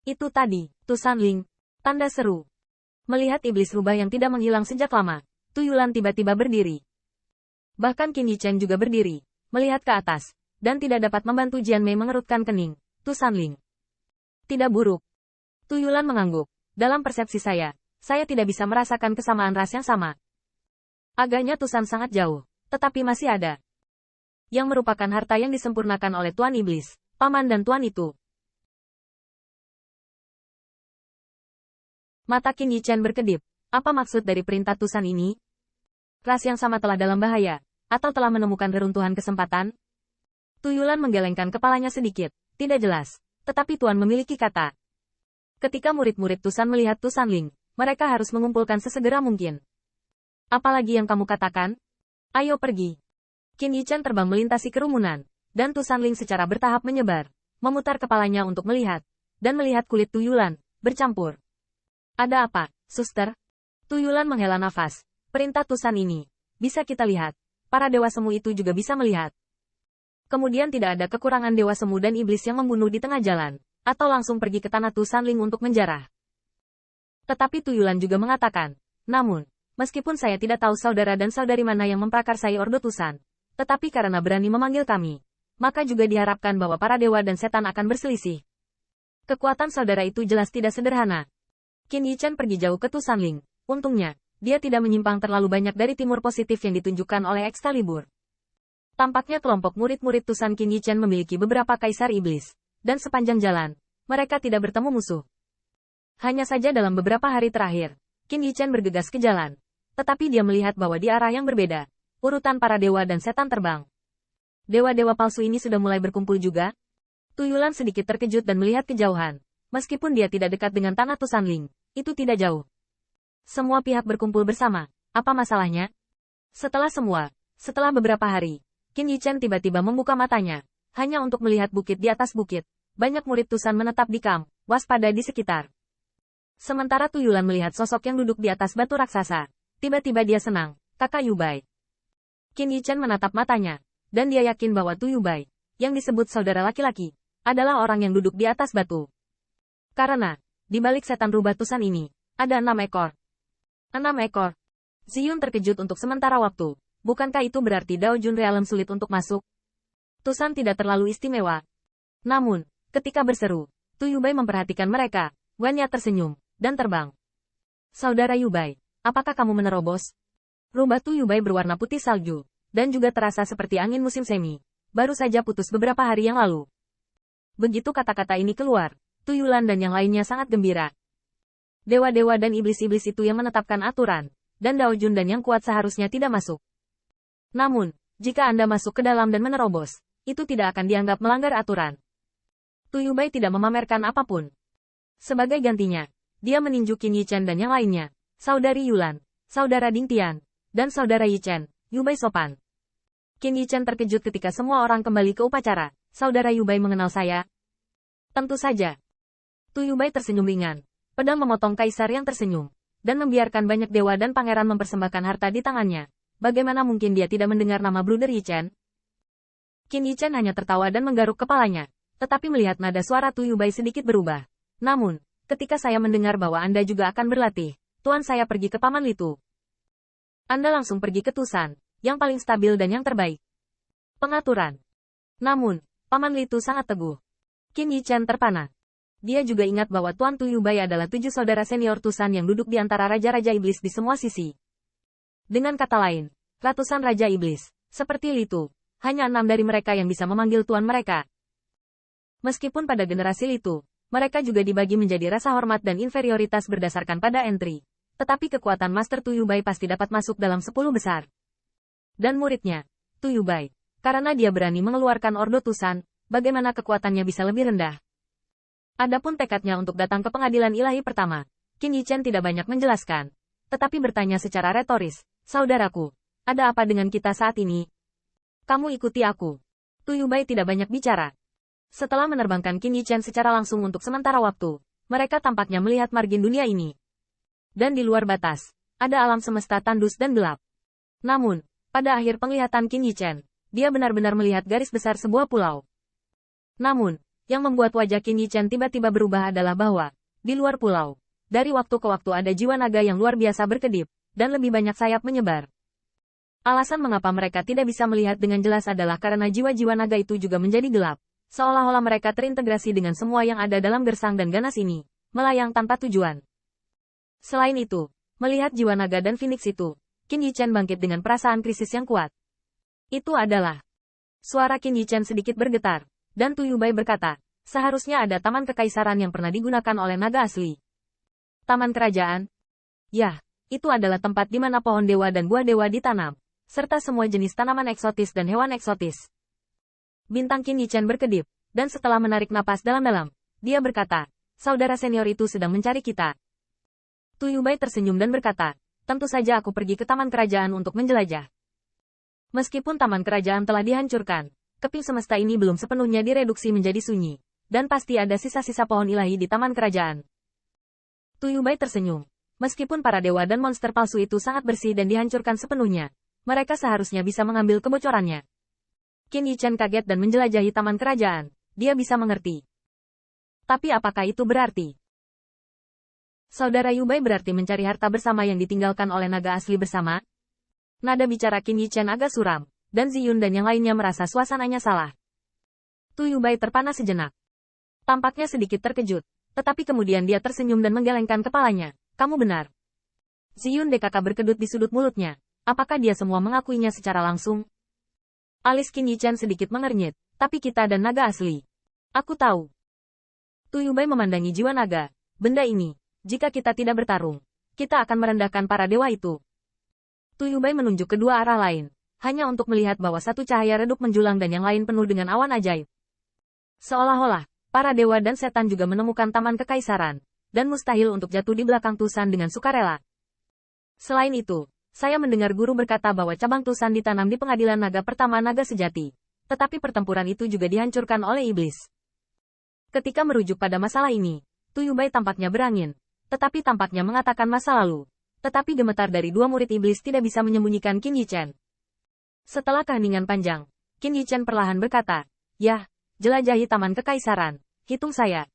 Itu tadi, Tusan Ling. Tanda seru. Melihat iblis rubah yang tidak menghilang sejak lama, Tuyulan tiba-tiba berdiri. Bahkan Qin Yichen juga berdiri, melihat ke atas, dan tidak dapat membantu Jian Mei mengerutkan kening. Tusan Ling. Tidak buruk. Tuyulan mengangguk. Dalam persepsi saya tidak bisa merasakan kesamaan ras yang sama. Agaknya Tusan sangat jauh, tetapi masih ada. Yang merupakan harta yang disempurnakan oleh Tuan Iblis, Paman dan Tuan itu. Mata Qin Yichen berkedip. Apa maksud dari perintah Tusan ini? Ras yang sama telah dalam bahaya, atau telah menemukan reruntuhan kesempatan? Tuyulan menggelengkan kepalanya sedikit. Tidak jelas, tetapi Tuan memiliki kata. Ketika murid-murid Tusan melihat Tusan Ling, mereka harus mengumpulkan sesegera mungkin. Apalagi yang kamu katakan? Ayo pergi. Qin Yichen terbang melintasi kerumunan, dan Tusan Ling secara bertahap menyebar, memutar kepalanya untuk melihat, dan melihat kulit Tuyulan bercampur. Ada apa, suster? Tuyulan menghela nafas. Perintah Tusan ini, bisa kita lihat. Para dewa semu itu juga bisa melihat. Kemudian tidak ada kekurangan dewa semu dan iblis yang membunuh di tengah jalan, atau langsung pergi ke tanah Tusan Ling untuk menjarah. Tetapi Tuyulan juga mengatakan, namun, meskipun saya tidak tahu saudara dan saudari mana yang memprakarsai Ordo Tusan, tetapi karena berani memanggil kami, maka juga diharapkan bahwa para dewa dan setan akan berselisih. Kekuatan saudara itu jelas tidak sederhana. Qin Yichen pergi jauh ke Tusan Ling. Untungnya, dia tidak menyimpang terlalu banyak dari timur positif yang ditunjukkan oleh Excalibur. Tampaknya kelompok murid-murid Tusan Qin Yichen memiliki beberapa kaisar iblis, dan sepanjang jalan, mereka tidak bertemu musuh. Hanya saja dalam beberapa hari terakhir, Qin Yichen bergegas ke jalan, tetapi dia melihat bahwa di arah yang berbeda, urutan para dewa dan setan terbang. Dewa-dewa palsu ini sudah mulai berkumpul juga. Tuyulan sedikit terkejut dan melihat kejauhan. Meskipun dia tidak dekat dengan tanah Tusan Ling, itu tidak jauh. Semua pihak berkumpul bersama. Apa masalahnya? Setelah beberapa hari, Qin Yichen tiba-tiba membuka matanya, hanya untuk melihat bukit di atas bukit. Banyak murid Tusan menetap di kamp, waspada di sekitar. Sementara Tuyulan melihat sosok yang duduk di atas batu raksasa. Tiba-tiba dia senang, kakak Yubai. Qin Yichen menatap matanya, dan dia yakin bahwa Tu Yubai, yang disebut saudara laki-laki, adalah orang yang duduk di atas batu. Karena, di balik setan rubah Tusan ini, ada 6 ekor. 6 ekor. Ziyun terkejut untuk sementara waktu. Bukankah itu berarti Dao Jun Realm sulit untuk masuk? Tusan tidak terlalu istimewa. Namun, ketika berseru, Tu Yubai memperhatikan mereka. Wanya tersenyum, dan terbang. Saudara Yubai, apakah kamu menerobos? Rubah Tu Yubai berwarna putih salju, dan juga terasa seperti angin musim semi. Baru saja putus beberapa hari yang lalu. Begitu kata-kata ini keluar, Tuyulan dan yang lainnya sangat gembira. Dewa-dewa dan iblis-iblis itu yang menetapkan aturan, dan Dao Jun dan yang kuat seharusnya tidak masuk. Namun, jika Anda masuk ke dalam dan menerobos, itu tidak akan dianggap melanggar aturan. Tu Yubai tidak memamerkan apapun. Sebagai gantinya, dia meninju Qin Yichen dan yang lainnya, saudari Yulan, saudara Ding Tian, dan saudara Yichen, Yubai sopan. Qin Yichen terkejut ketika semua orang kembali ke upacara. Saudara Yubai mengenal saya? Tentu saja. Tu Yubai tersenyum ringan. Pedang memotong kaisar yang tersenyum, dan membiarkan banyak dewa dan pangeran mempersembahkan harta di tangannya. Bagaimana mungkin dia tidak mendengar nama Bruder Yichen? Qin Yichen hanya tertawa dan menggaruk kepalanya, tetapi melihat nada suara Tu Yubai sedikit berubah. Namun, ketika saya mendengar bahwa Anda juga akan berlatih, Tuan saya pergi ke Paman Litu. Anda langsung pergi ke Tusan, yang paling stabil dan yang terbaik. Pengaturan. Namun, Paman Litu sangat teguh. Qin Yichen terpana. Dia juga ingat bahwa Tuan Tu Yubai adalah 7 saudara senior Tusan yang duduk di antara raja-raja iblis di semua sisi. Dengan kata lain, ratusan raja iblis, seperti Litu, hanya 6 dari mereka yang bisa memanggil Tuan mereka. Meskipun pada generasi Litu, mereka juga dibagi menjadi rasa hormat dan inferioritas berdasarkan pada entry. Tetapi kekuatan Master Tu Yubai pasti dapat masuk dalam 10 besar. Dan muridnya, Tu Yubai, karena dia berani mengeluarkan Ordo Tusan, bagaimana kekuatannya bisa lebih rendah? Adapun tekadnya untuk datang ke pengadilan ilahi pertama, Qin Yichen tidak banyak menjelaskan, tetapi bertanya secara retoris, saudaraku, ada apa dengan kita saat ini? Kamu ikuti aku. Tu Yubai tidak banyak bicara. Setelah menerbangkan Qin Yichen secara langsung untuk sementara waktu, mereka tampaknya melihat margin dunia ini. Dan di luar batas, ada alam semesta tandus dan gelap. Namun, pada akhir penglihatan Qin Yichen, dia benar-benar melihat garis besar sebuah pulau. Namun, Yang membuat wajah Qin Yichen tiba-tiba berubah adalah bahwa, di luar pulau, dari waktu ke waktu ada jiwa naga yang luar biasa berkedip, dan lebih banyak sayap menyebar. Alasan mengapa mereka tidak bisa melihat dengan jelas adalah karena jiwa-jiwa naga itu juga menjadi gelap, seolah-olah mereka terintegrasi dengan semua yang ada dalam gersang dan ganas ini, melayang tanpa tujuan. Selain itu, melihat jiwa naga dan Phoenix itu, Qin Yichen bangkit dengan perasaan krisis yang kuat. Itu adalah. Suara Qin Yichen sedikit bergetar, dan Tu Yubai berkata, seharusnya ada taman kekaisaran yang pernah digunakan oleh naga asli. Taman kerajaan? Ya, itu adalah tempat di mana pohon dewa dan buah dewa ditanam, serta semua jenis tanaman eksotis dan hewan eksotis. Bintang Qin Yichen berkedip, dan setelah menarik napas dalam-dalam, dia berkata, saudara senior itu sedang mencari kita. Tu Yubai tersenyum dan berkata, tentu saja aku pergi ke taman kerajaan untuk menjelajah. Meskipun taman kerajaan telah dihancurkan, keping semesta ini belum sepenuhnya direduksi menjadi sunyi, dan pasti ada sisa-sisa pohon ilahi di taman kerajaan. Tu Yubai tersenyum. Meskipun para dewa dan monster palsu itu sangat bersih dan dihancurkan sepenuhnya, mereka seharusnya bisa mengambil kebocorannya. Qin Yichen kaget dan menjelajahi taman kerajaan. Dia bisa mengerti. Tapi apakah itu berarti? Saudara Yubai berarti mencari harta bersama yang ditinggalkan oleh naga asli bersama? Nada bicara Qin Yichen agak suram, dan Ziyun dan yang lainnya merasa suasananya salah. Tu Yubai terpana sejenak. Tampaknya sedikit terkejut, tetapi kemudian dia tersenyum dan menggelengkan kepalanya. Kamu benar. Ziyun DKK berkedut di sudut mulutnya. Apakah dia semua mengakuinya secara langsung? Alis Qin Yichen sedikit mengernyit, tapi kita dan naga asli. Aku tahu. Tu Yubai memandangi jiwa naga. Benda ini, jika kita tidak bertarung, kita akan merendahkan para dewa itu. Tu Yubai menunjuk kedua arah lain, hanya untuk melihat bahwa satu cahaya redup menjulang dan yang lain penuh dengan awan ajaib. Seolah-olah, para dewa dan setan juga menemukan taman kekaisaran, dan mustahil untuk jatuh di belakang Tusan dengan sukarela. Selain itu, saya mendengar guru berkata bahwa cabang Tusan ditanam di pengadilan naga pertama naga sejati, tetapi pertempuran itu juga dihancurkan oleh iblis. Ketika merujuk pada masalah ini, Tu Yubai tampaknya berangin, tetapi tampaknya mengatakan masa lalu. Tetapi gemetar dari dua murid iblis tidak bisa menyembunyikan Qin Yichen. Setelah keheningan panjang, Qin Yichen perlahan berkata, "Yah, jelajahi taman kekaisaran. Hitung saya,